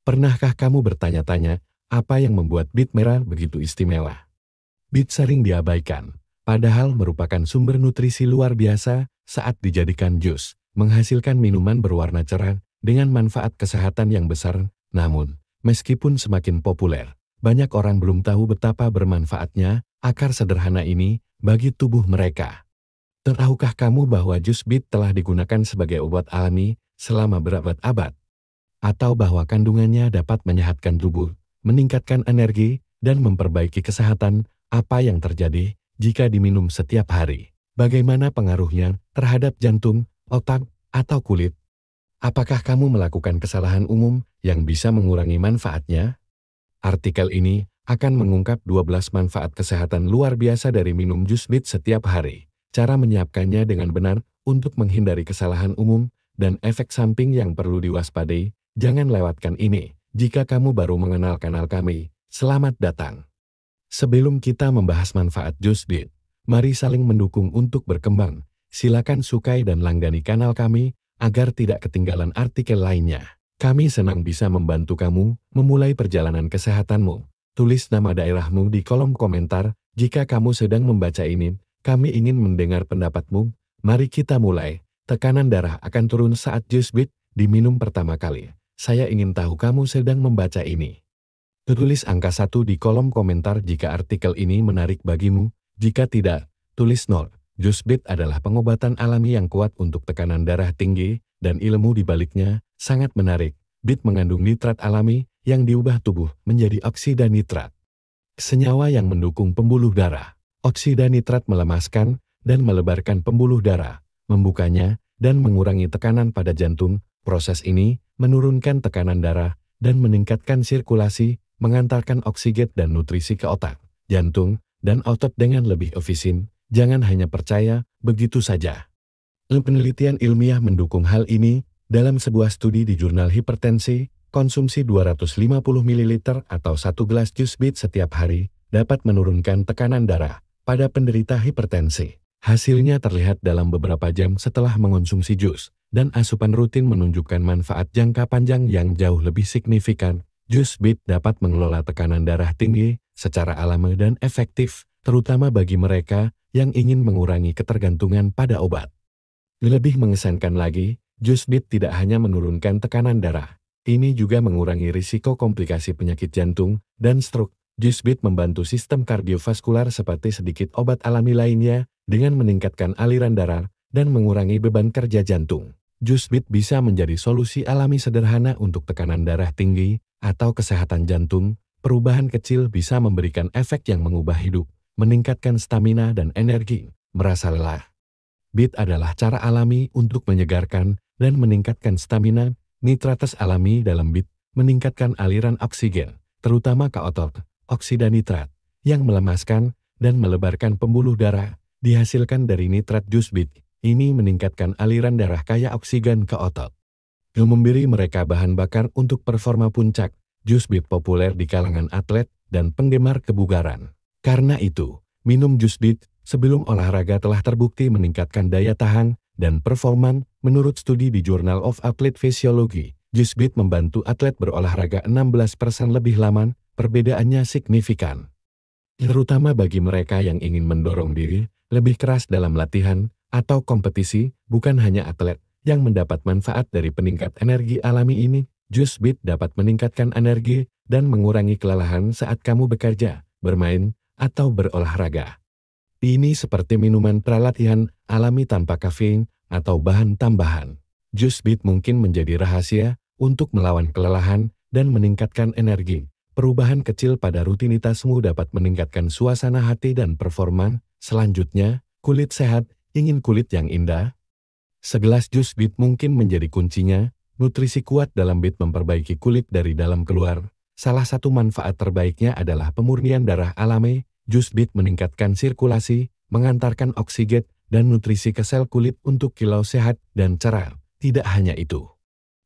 Pernahkah kamu bertanya-tanya, apa yang membuat bit merah begitu istimewa? Bit sering diabaikan, padahal merupakan sumber nutrisi luar biasa saat dijadikan jus, menghasilkan minuman berwarna cerah dengan manfaat kesehatan yang besar. Namun, meskipun semakin populer, banyak orang belum tahu betapa bermanfaatnya akar sederhana ini bagi tubuh mereka. Tahukah kamu bahwa jus bit telah digunakan sebagai obat alami selama berabad-abad? Atau bahwa kandungannya dapat menyehatkan tubuh, meningkatkan energi, dan memperbaiki kesehatan? Apa yang terjadi jika diminum setiap hari? Bagaimana pengaruhnya terhadap jantung, otak, atau kulit? Apakah kamu melakukan kesalahan umum yang bisa mengurangi manfaatnya? Artikel ini akan mengungkap 12 manfaat kesehatan luar biasa dari minum jus bit setiap hari, cara menyiapkannya dengan benar untuk menghindari kesalahan umum, dan efek samping yang perlu diwaspadai. Jangan lewatkan ini. Jika kamu baru mengenal kanal kami, selamat datang. Sebelum kita membahas manfaat jus bit, mari saling mendukung untuk berkembang. Silakan sukai dan langgani kanal kami agar tidak ketinggalan artikel lainnya. Kami senang bisa membantu kamu memulai perjalanan kesehatanmu. Tulis nama daerahmu di kolom komentar. Jika kamu sedang membaca ini, kami ingin mendengar pendapatmu. Mari kita mulai. Tekanan darah akan turun saat jus bit diminum pertama kali. Saya ingin tahu kamu sedang membaca ini. Tulis angka 1 di kolom komentar jika artikel ini menarik bagimu. Jika tidak, tulis 0. Jus bit adalah pengobatan alami yang kuat untuk tekanan darah tinggi, dan ilmu di baliknya sangat menarik. Bit mengandung nitrat alami yang diubah tubuh menjadi oksida nitrat, senyawa yang mendukung pembuluh darah. Oksida nitrat melemaskan dan melebarkan pembuluh darah, membukanya, dan mengurangi tekanan pada jantung. Proses ini menurunkan tekanan darah dan meningkatkan sirkulasi, mengantarkan oksigen dan nutrisi ke otak, jantung, dan otot dengan lebih efisien. Jangan hanya percaya begitu saja. Penelitian ilmiah mendukung hal ini. Dalam sebuah studi di jurnal hipertensi, konsumsi 250 ml atau 1 gelas jus bit setiap hari dapat menurunkan tekanan darah pada penderita hipertensi. Hasilnya terlihat dalam beberapa jam setelah mengonsumsi jus, dan asupan rutin menunjukkan manfaat jangka panjang yang jauh lebih signifikan. Jus bit dapat mengelola tekanan darah tinggi secara alami dan efektif, terutama bagi mereka yang ingin mengurangi ketergantungan pada obat. Lebih mengesankan lagi, jus bit tidak hanya menurunkan tekanan darah, ini juga mengurangi risiko komplikasi penyakit jantung dan stroke. Jus bit membantu sistem kardiovaskular seperti sedikit obat alami lainnya dengan meningkatkan aliran darah dan mengurangi beban kerja jantung. Jus bit bisa menjadi solusi alami sederhana untuk tekanan darah tinggi atau kesehatan jantung. Perubahan kecil bisa memberikan efek yang mengubah hidup, meningkatkan stamina dan energi. Merasa lelah? Bit adalah cara alami untuk menyegarkan dan meningkatkan stamina. Nitrates alami dalam bit meningkatkan aliran oksigen, terutama ke otot. Oksida nitrat yang melemaskan dan melebarkan pembuluh darah dihasilkan dari nitrat jus bit. Ini meningkatkan aliran darah kaya oksigen ke otot, memberi mereka bahan bakar untuk performa puncak. Jus bit populer di kalangan atlet dan penggemar kebugaran. Karena itu, minum jus bit sebelum olahraga telah terbukti meningkatkan daya tahan dan performa. Menurut studi di Journal of Athlete Physiology, jus bit membantu atlet berolahraga 16% lebih lama. Perbedaannya signifikan, terutama bagi mereka yang ingin mendorong diri lebih keras dalam latihan atau kompetisi. Bukan hanya atlet yang mendapat manfaat dari peningkat energi alami ini. Jus bit dapat meningkatkan energi dan mengurangi kelelahan saat kamu bekerja, bermain, atau berolahraga. Ini seperti minuman pralatihan alami tanpa kafein atau bahan tambahan. Jus bit mungkin menjadi rahasia untuk melawan kelelahan dan meningkatkan energi. Perubahan kecil pada rutinitasmu dapat meningkatkan suasana hati dan performa. Selanjutnya, kulit sehat. Ingin kulit yang indah? Segelas jus bit mungkin menjadi kuncinya. Nutrisi kuat dalam bit memperbaiki kulit dari dalam keluar. Salah satu manfaat terbaiknya adalah pemurnian darah alami. Jus bit meningkatkan sirkulasi, mengantarkan oksigen dan nutrisi ke sel kulit untuk kilau sehat dan cerah. Tidak hanya itu,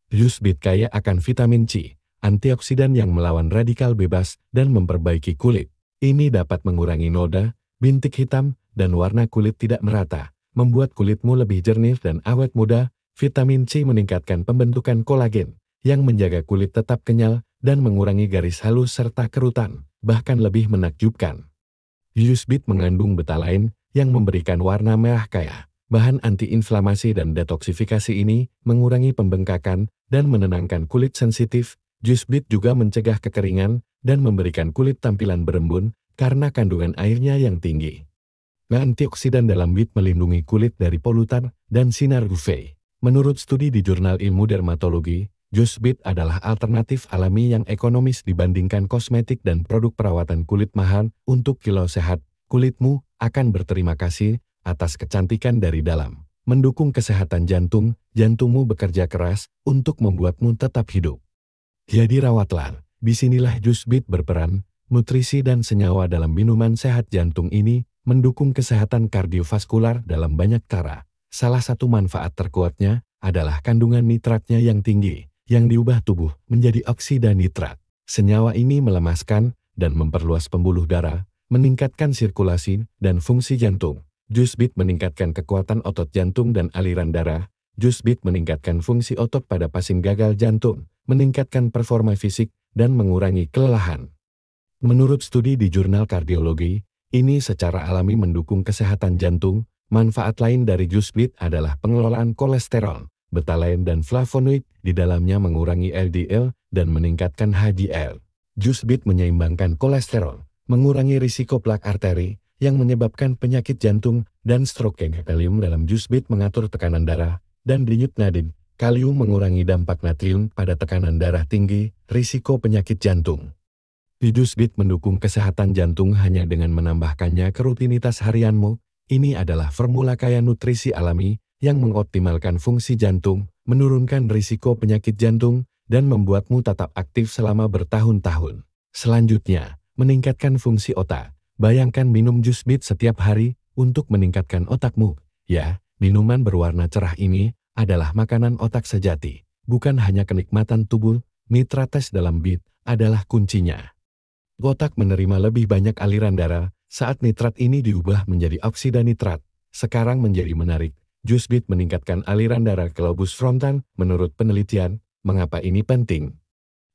jus bit kaya akan vitamin C, antioksidan yang melawan radikal bebas dan memperbaiki kulit. Ini dapat mengurangi noda, bintik hitam, dan warna kulit tidak merata, membuat kulitmu lebih jernih dan awet muda. Vitamin C meningkatkan pembentukan kolagen, yang menjaga kulit tetap kenyal dan mengurangi garis halus serta kerutan, bahkan lebih menakjubkan. Jus bit mengandung betalain yang memberikan warna merah kaya. Bahan antiinflamasi dan detoksifikasi ini mengurangi pembengkakan dan menenangkan kulit sensitif. Jus bit juga mencegah kekeringan dan memberikan kulit tampilan berembun karena kandungan airnya yang tinggi. Antioksidan dalam bit melindungi kulit dari polutan dan sinar UV. Menurut studi di Jurnal Ilmu Dermatologi, jus bit adalah alternatif alami yang ekonomis dibandingkan kosmetik dan produk perawatan kulit mahal. Untuk kilo sehat, kulitmu akan berterima kasih atas kecantikan dari dalam. Mendukung kesehatan jantung, jantungmu bekerja keras untuk membuatmu tetap hidup. Jadi rawatlah, disinilah jus bit berperan. Nutrisi dan senyawa dalam minuman sehat jantung ini mendukung kesehatan kardiovaskular dalam banyak cara. Salah satu manfaat terkuatnya adalah kandungan nitratnya yang tinggi, yang diubah tubuh menjadi oksida nitrat. Senyawa ini melemaskan dan memperluas pembuluh darah, meningkatkan sirkulasi dan fungsi jantung. Jus bit meningkatkan kekuatan otot jantung dan aliran darah. Jus bit meningkatkan fungsi otot pada pasien gagal jantung, meningkatkan performa fisik, dan mengurangi kelelahan. Menurut studi di Jurnal Kardiologi, ini secara alami mendukung kesehatan jantung. Manfaat lain dari jus bit adalah pengelolaan kolesterol. Betalain dan flavonoid di dalamnya mengurangi LDL dan meningkatkan HDL. Jus bit menyeimbangkan kolesterol, mengurangi risiko plak arteri yang menyebabkan penyakit jantung dan stroke. Kalium dalam jus bit mengatur tekanan darah dan denyut nadi. Kalium mengurangi dampak natrium pada tekanan darah tinggi, risiko penyakit jantung. Jus bit mendukung kesehatan jantung hanya dengan menambahkannya ke rutinitas harianmu. Ini adalah formula kaya nutrisi alami yang mengoptimalkan fungsi jantung, menurunkan risiko penyakit jantung, dan membuatmu tetap aktif selama bertahun-tahun. Selanjutnya, meningkatkan fungsi otak. Bayangkan minum jus bit setiap hari untuk meningkatkan otakmu. Ya, minuman berwarna cerah ini adalah makanan otak sejati, bukan hanya kenikmatan tubuh. Nitrates dalam bit adalah kuncinya. Otak menerima lebih banyak aliran darah saat nitrat ini diubah menjadi oksida nitrat. Sekarang menjadi menarik, jus bit meningkatkan aliran darah ke lobus frontal. Menurut penelitian, mengapa ini penting?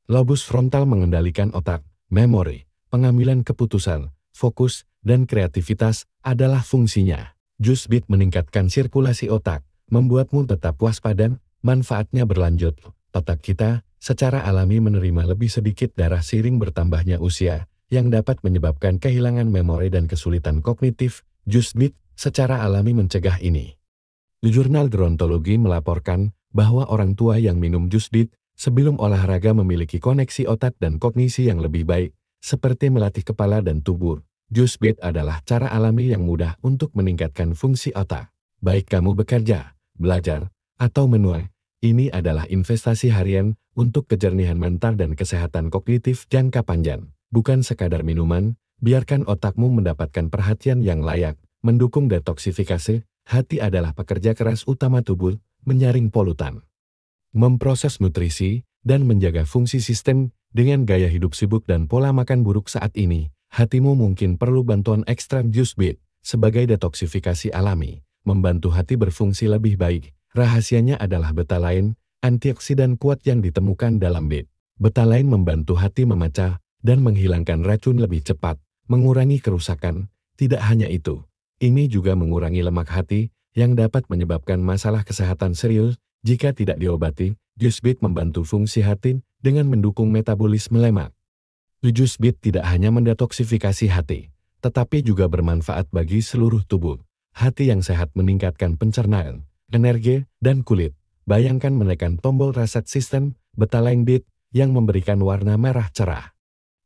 Lobus frontal mengendalikan otak, memori, pengambilan keputusan, fokus, dan kreativitas adalah fungsinya. Jus bit meningkatkan sirkulasi otak, membuatmu tetap waspada. Manfaatnya berlanjut. Otak kita secara alami menerima lebih sedikit darah seiring bertambahnya usia, yang dapat menyebabkan kehilangan memori dan kesulitan kognitif. Jus bit secara alami mencegah ini. Jurnal Gerontologi melaporkan bahwa orang tua yang minum jus bit sebelum olahraga memiliki koneksi otak dan kognisi yang lebih baik, seperti melatih kepala dan tubuh. Jus bit adalah cara alami yang mudah untuk meningkatkan fungsi otak. Baik kamu bekerja, belajar, atau menua, ini adalah investasi harian untuk kejernihan mental dan kesehatan kognitif jangka panjang. Bukan sekadar minuman, biarkan otakmu mendapatkan perhatian yang layak. Mendukung detoksifikasi, hati adalah pekerja keras utama tubuh, menyaring polutan, memproses nutrisi, dan menjaga fungsi sistem. Dengan gaya hidup sibuk dan pola makan buruk saat ini, hatimu mungkin perlu bantuan ekstrak jus bit sebagai detoksifikasi alami, membantu hati berfungsi lebih baik. Rahasianya adalah betalain, antioksidan kuat yang ditemukan dalam bit. Betalain membantu hati memecah dan menghilangkan racun lebih cepat, mengurangi kerusakan. Tidak hanya itu, ini juga mengurangi lemak hati yang dapat menyebabkan masalah kesehatan serius jika tidak diobati. Jus bit membantu fungsi hati dengan mendukung metabolisme lemak. Jus bit tidak hanya mendetoksifikasi hati, tetapi juga bermanfaat bagi seluruh tubuh. Hati yang sehat meningkatkan pencernaan, energi, dan kulit. Bayangkan menekan tombol reset sistem. Betalain bit yang memberikan warna merah cerah,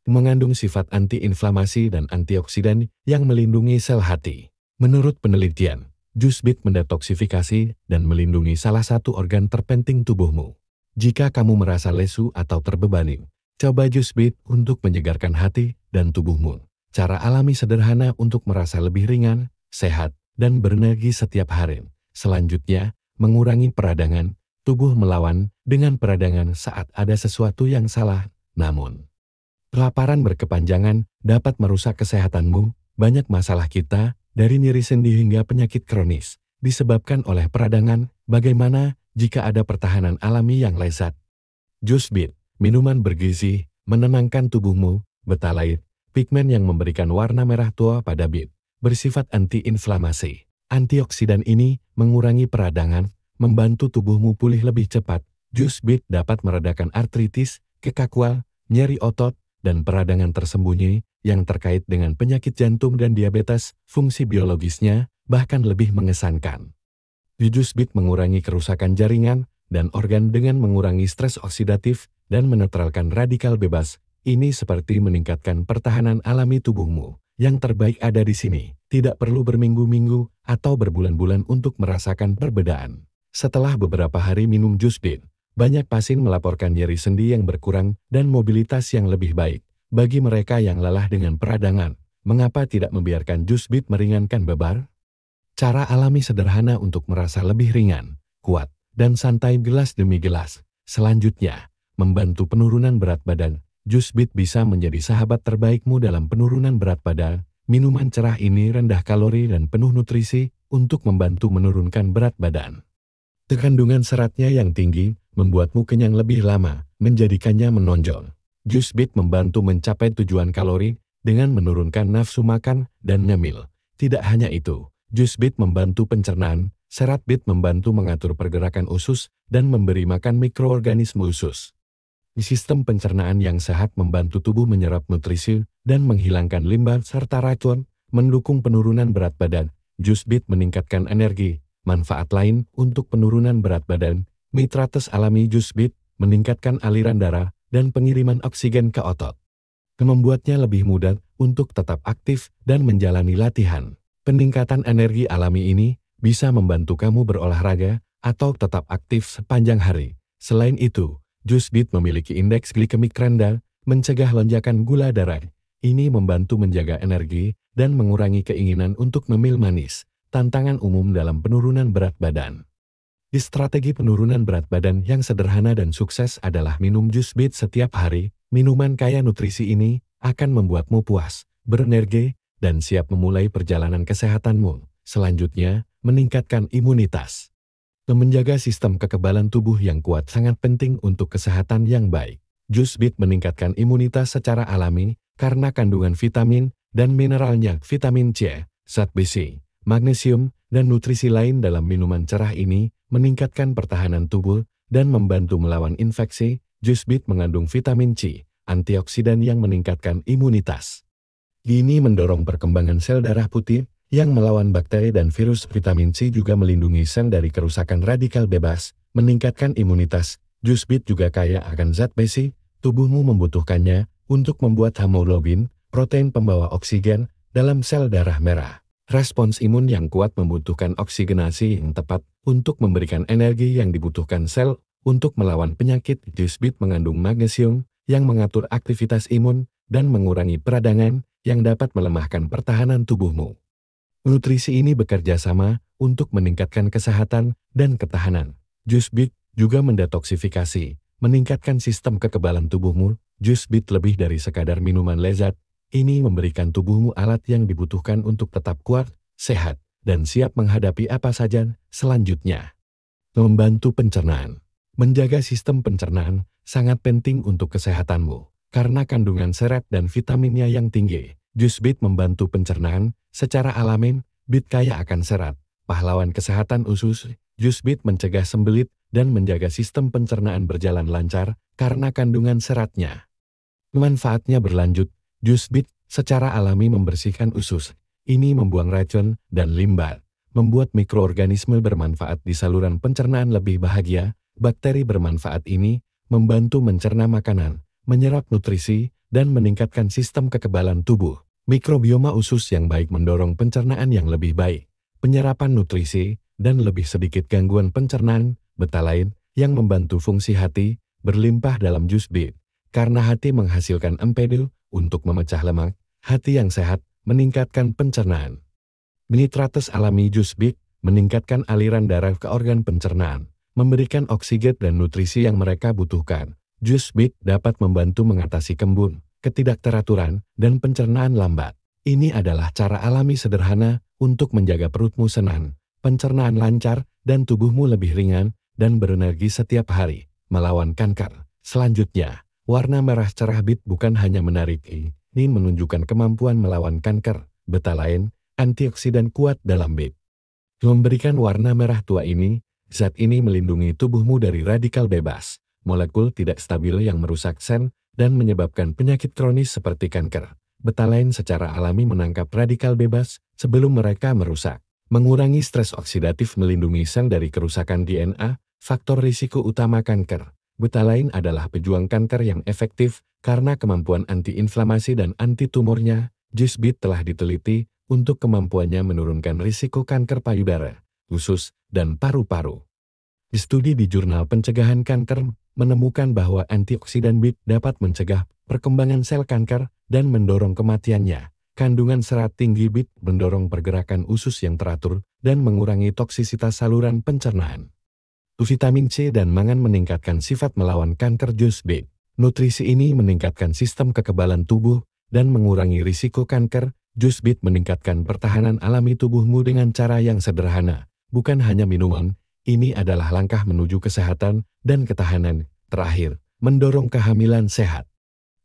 mengandung sifat antiinflamasi dan antioksidan yang melindungi sel hati. Menurut penelitian, jus bit mendetoksifikasi dan melindungi salah satu organ terpenting tubuhmu. Jika kamu merasa lesu atau terbebani, coba jus bit untuk menyegarkan hati dan tubuhmu. Cara alami sederhana untuk merasa lebih ringan, sehat, dan berenergi setiap hari. Selanjutnya, mengurangi peradangan. Tubuh melawan dengan peradangan saat ada sesuatu yang salah. Namun, kelaparan berkepanjangan dapat merusak kesehatanmu. Banyak masalah kita, dari nyeri sendi hingga penyakit kronis, disebabkan oleh peradangan. Bagaimana jika ada pertahanan alami yang lezat? Jus bit, minuman bergizi, menenangkan tubuhmu. Betalaid, pigmen yang memberikan warna merah tua pada bit, bersifat anti-inflamasi. Antioksidan ini mengurangi peradangan, membantu tubuhmu pulih lebih cepat. Jus bit dapat meredakan artritis, kekakuan, nyeri otot, dan peradangan tersembunyi yang terkait dengan penyakit jantung dan diabetes. Fungsi biologisnya bahkan lebih mengesankan. Jus bit mengurangi kerusakan jaringan dan organ dengan mengurangi stres oksidatif dan menetralkan radikal bebas. Ini seperti meningkatkan pertahanan alami tubuhmu. Yang terbaik ada di sini. Tidak perlu berminggu-minggu atau berbulan-bulan untuk merasakan perbedaan. Setelah beberapa hari minum jus bit, banyak pasien melaporkan nyeri sendi yang berkurang dan mobilitas yang lebih baik. Bagi mereka yang lelah dengan peradangan, mengapa tidak membiarkan jus bit meringankan beban? Cara alami sederhana untuk merasa lebih ringan, kuat, dan santai gelas demi gelas. Selanjutnya, membantu penurunan berat badan. Jus bit bisa menjadi sahabat terbaikmu dalam penurunan berat badan. Minuman cerah ini rendah kalori dan penuh nutrisi untuk membantu menurunkan berat badan. Kandungan seratnya yang tinggi membuatmu kenyang lebih lama, menjadikannya menonjol. Jus bit membantu mencapai tujuan kalori dengan menurunkan nafsu makan dan nyemil. Tidak hanya itu, jus bit membantu pencernaan. Serat bit membantu mengatur pergerakan usus dan memberi makan mikroorganisme usus. Sistem pencernaan yang sehat membantu tubuh menyerap nutrisi dan menghilangkan limbah serta racun, mendukung penurunan berat badan. Jus bit meningkatkan energi. Manfaat lain untuk penurunan berat badan, nitrates alami jus bit meningkatkan aliran darah dan pengiriman oksigen ke otot. Membuatnya lebih mudah untuk tetap aktif dan menjalani latihan. Peningkatan energi alami ini bisa membantu kamu berolahraga atau tetap aktif sepanjang hari. Selain itu, jus bit memiliki indeks glikemik rendah, mencegah lonjakan gula darah. Ini membantu menjaga energi dan mengurangi keinginan untuk memil manis. Tantangan umum dalam penurunan berat badan. Di strategi penurunan berat badan yang sederhana dan sukses adalah minum jus bit setiap hari. Minuman kaya nutrisi ini akan membuatmu puas, berenergi, dan siap memulai perjalanan kesehatanmu. Selanjutnya, meningkatkan imunitas. Menjaga sistem kekebalan tubuh yang kuat sangat penting untuk kesehatan yang baik. Jus bit meningkatkan imunitas secara alami karena kandungan vitamin dan mineralnya vitamin C, zat besi, magnesium, dan nutrisi lain dalam minuman cerah ini meningkatkan pertahanan tubuh dan membantu melawan infeksi. Jus bit mengandung vitamin C, antioksidan yang meningkatkan imunitas. Ini mendorong perkembangan sel darah putih yang melawan bakteri dan virus. Vitamin C juga melindungi sel dari kerusakan radikal bebas, meningkatkan imunitas. Jus bit juga kaya akan zat besi, tubuhmu membutuhkannya untuk membuat hemoglobin, protein pembawa oksigen, dalam sel darah merah. Respons imun yang kuat membutuhkan oksigenasi yang tepat untuk memberikan energi yang dibutuhkan sel untuk melawan penyakit. Jus bit mengandung magnesium yang mengatur aktivitas imun dan mengurangi peradangan yang dapat melemahkan pertahanan tubuhmu. Nutrisi ini bekerja sama untuk meningkatkan kesehatan dan ketahanan. Jus bit juga mendetoksifikasi, meningkatkan sistem kekebalan tubuhmu. Jus bit lebih dari sekadar minuman lezat. Ini memberikan tubuhmu alat yang dibutuhkan untuk tetap kuat, sehat, dan siap menghadapi apa saja selanjutnya. Membantu pencernaan. Menjaga sistem pencernaan sangat penting untuk kesehatanmu. Karena kandungan serat dan vitaminnya yang tinggi, jus bit membantu pencernaan secara alami. Bit kaya akan serat, pahlawan kesehatan usus. Jus bit mencegah sembelit dan menjaga sistem pencernaan berjalan lancar karena kandungan seratnya. Manfaatnya berlanjut. Jus bit secara alami membersihkan usus. Ini membuang racun dan limbah, membuat mikroorganisme bermanfaat di saluran pencernaan lebih bahagia. Bakteri bermanfaat ini membantu mencerna makanan, menyerap nutrisi, dan meningkatkan sistem kekebalan tubuh. Mikrobioma usus yang baik mendorong pencernaan yang lebih baik, penyerapan nutrisi, dan lebih sedikit gangguan pencernaan. Betalain yang membantu fungsi hati berlimpah dalam jus bit, karena hati menghasilkan empedu untuk memecah lemak. Hati yang sehat meningkatkan pencernaan. Nitrates alami jus bit meningkatkan aliran darah ke organ pencernaan, memberikan oksigen dan nutrisi yang mereka butuhkan. Jus bit dapat membantu mengatasi kembun, ketidakteraturan, dan pencernaan lambat. Ini adalah cara alami sederhana untuk menjaga perutmu senang, pencernaan lancar, dan tubuhmu lebih ringan dan berenergi setiap hari, melawan kanker. Selanjutnya, Warna merah cerah bit bukan hanya menarik, ini menunjukkan kemampuan melawan kanker. Betalain, antioksidan kuat dalam bit. Memberikan warna merah tua ini, zat ini melindungi tubuhmu dari radikal bebas, molekul tidak stabil yang merusak sel, dan menyebabkan penyakit kronis seperti kanker. Betalain secara alami menangkap radikal bebas sebelum mereka merusak. Mengurangi stres oksidatif melindungi sel dari kerusakan DNA, faktor risiko utama kanker. Betalain adalah pejuang kanker yang efektif karena kemampuan antiinflamasi dan antitumornya. Jus bit telah diteliti untuk kemampuannya menurunkan risiko kanker payudara, usus, dan paru-paru. Studi di Jurnal Pencegahan Kanker menemukan bahwa antioksidan bit dapat mencegah perkembangan sel kanker dan mendorong kematiannya. Kandungan serat tinggi bit mendorong pergerakan usus yang teratur dan mengurangi toksisitas saluran pencernaan. Vitamin C dan mangan meningkatkan sifat melawan kanker jus bit. Nutrisi ini meningkatkan sistem kekebalan tubuh dan mengurangi risiko kanker. Jus bit meningkatkan pertahanan alami tubuhmu dengan cara yang sederhana, bukan hanya minuman. Ini adalah langkah menuju kesehatan dan ketahanan. Terakhir, mendorong kehamilan sehat.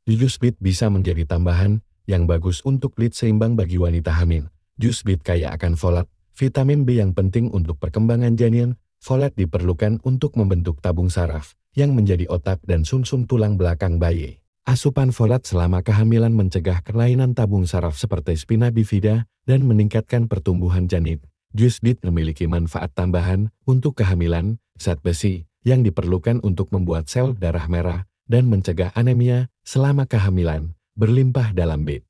Jus bit bisa menjadi tambahan yang bagus untuk kulit seimbang bagi wanita hamil. Jus bit kaya akan folat, vitamin B yang penting untuk perkembangan janin. Folat diperlukan untuk membentuk tabung saraf, yang menjadi otak dan sumsum tulang belakang bayi. Asupan folat selama kehamilan mencegah kelainan tabung saraf seperti spina bifida dan meningkatkan pertumbuhan janin. Jus bit memiliki manfaat tambahan untuk kehamilan, zat besi, yang diperlukan untuk membuat sel darah merah dan mencegah anemia selama kehamilan, berlimpah dalam bit.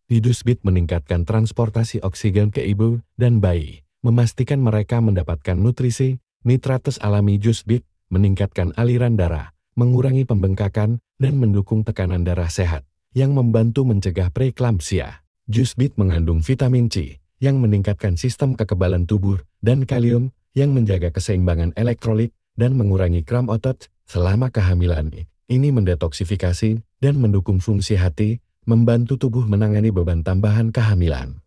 Jus bit meningkatkan transportasi oksigen ke ibu dan bayi, memastikan mereka mendapatkan nutrisi. Nitratus alami jus bit meningkatkan aliran darah, mengurangi pembengkakan, dan mendukung tekanan darah sehat, yang membantu mencegah preeklamsia. Jus bit mengandung vitamin C, yang meningkatkan sistem kekebalan tubuh, dan kalium, yang menjaga keseimbangan elektrolit, dan mengurangi kram otot selama kehamilan. Ini mendetoksifikasi dan mendukung fungsi hati, membantu tubuh menangani beban tambahan kehamilan.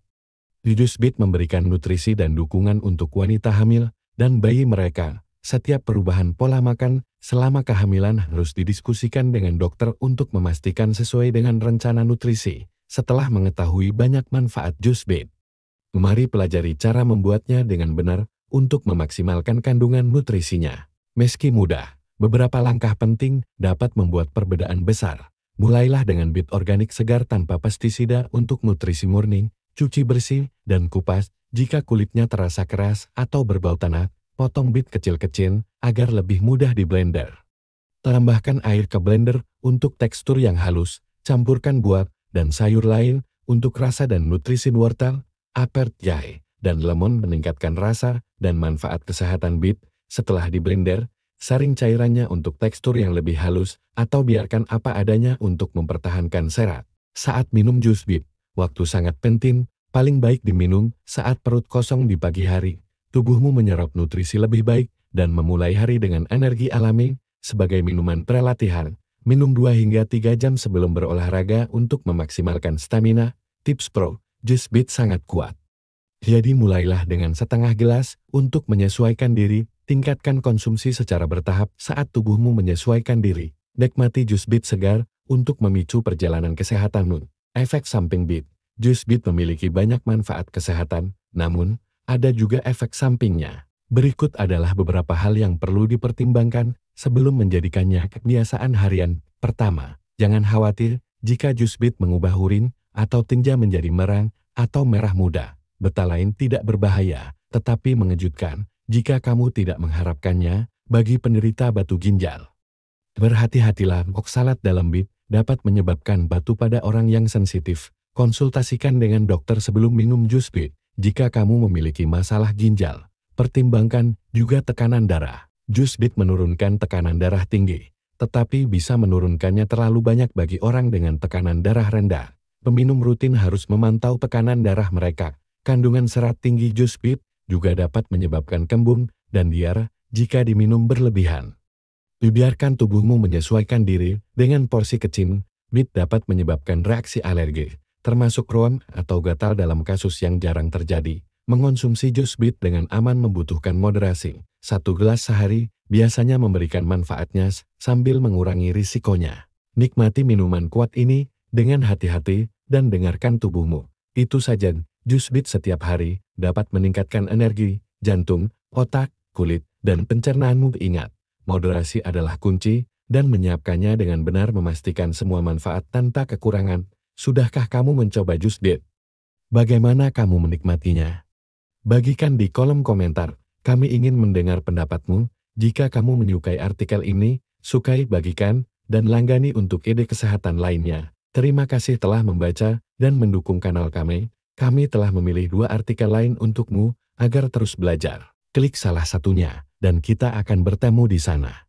Jus bit memberikan nutrisi dan dukungan untuk wanita hamil dan bayi mereka. Setiap perubahan pola makan selama kehamilan harus didiskusikan dengan dokter untuk memastikan sesuai dengan rencana nutrisi. Setelah mengetahui banyak manfaat jus bit, mari pelajari cara membuatnya dengan benar untuk memaksimalkan kandungan nutrisinya. Meski mudah, beberapa langkah penting dapat membuat perbedaan besar. Mulailah dengan bit organik segar tanpa pestisida untuk nutrisi murni. Cuci bersih dan kupas. Jika kulitnya terasa keras atau berbau tanah, potong bit kecil-kecil agar lebih mudah di blender. Tambahkan air ke blender untuk tekstur yang halus. Campurkan buah dan sayur lain untuk rasa dan nutrisi wortel, apel, jahe, dan lemon meningkatkan rasa dan manfaat kesehatan bit. Setelah di blender, saring cairannya untuk tekstur yang lebih halus atau biarkan apa adanya untuk mempertahankan serat. Saat minum jus bit, waktu sangat penting. Paling baik diminum saat perut kosong di pagi hari. Tubuhmu menyerap nutrisi lebih baik dan memulai hari dengan energi alami. Sebagai minuman prelatihan, minum 2 hingga 3 jam sebelum berolahraga untuk memaksimalkan stamina. Tips pro, jus bit sangat kuat. Jadi mulailah dengan setengah gelas untuk menyesuaikan diri. Tingkatkan konsumsi secara bertahap saat tubuhmu menyesuaikan diri. Nikmati jus bit segar untuk memicu perjalanan kesehatanmu. Efek samping bit. Jus bit memiliki banyak manfaat kesehatan, namun ada juga efek sampingnya. Berikut adalah beberapa hal yang perlu dipertimbangkan sebelum menjadikannya kebiasaan harian. Pertama, jangan khawatir jika jus bit mengubah urin atau tinja menjadi merang atau merah muda. Betalain tidak berbahaya, tetapi mengejutkan jika kamu tidak mengharapkannya bagi penderita batu ginjal. Berhati-hatilah, oksalat dalam bit dapat menyebabkan batu pada orang yang sensitif. Konsultasikan dengan dokter sebelum minum jus bit. Jika kamu memiliki masalah ginjal, pertimbangkan juga tekanan darah. Jus bit menurunkan tekanan darah tinggi, tetapi bisa menurunkannya terlalu banyak bagi orang dengan tekanan darah rendah. Peminum rutin harus memantau tekanan darah mereka. Kandungan serat tinggi jus bit juga dapat menyebabkan kembung dan diare jika diminum berlebihan. Biarkan tubuhmu menyesuaikan diri dengan porsi kecil. Bit dapat menyebabkan reaksi alergi, termasuk ruam atau gatal dalam kasus yang jarang terjadi. Mengonsumsi jus bit dengan aman membutuhkan moderasi. 1 gelas sehari biasanya memberikan manfaatnya sambil mengurangi risikonya. Nikmati minuman kuat ini dengan hati-hati dan dengarkan tubuhmu. Itu saja, jus bit setiap hari dapat meningkatkan energi, jantung, otak, kulit, dan pencernaanmu. Ingat, moderasi adalah kunci, dan menyiapkannya dengan benar memastikan semua manfaat tanpa kekurangan. Sudahkah kamu mencoba jus bit? Bagaimana kamu menikmatinya? Bagikan di kolom komentar. Kami ingin mendengar pendapatmu. Jika kamu menyukai artikel ini, sukai, bagikan, dan langgani untuk ide kesehatan lainnya. Terima kasih telah membaca dan mendukung kanal kami. Kami telah memilih 2 artikel lain untukmu agar terus belajar. Klik salah satunya, dan kita akan bertemu di sana.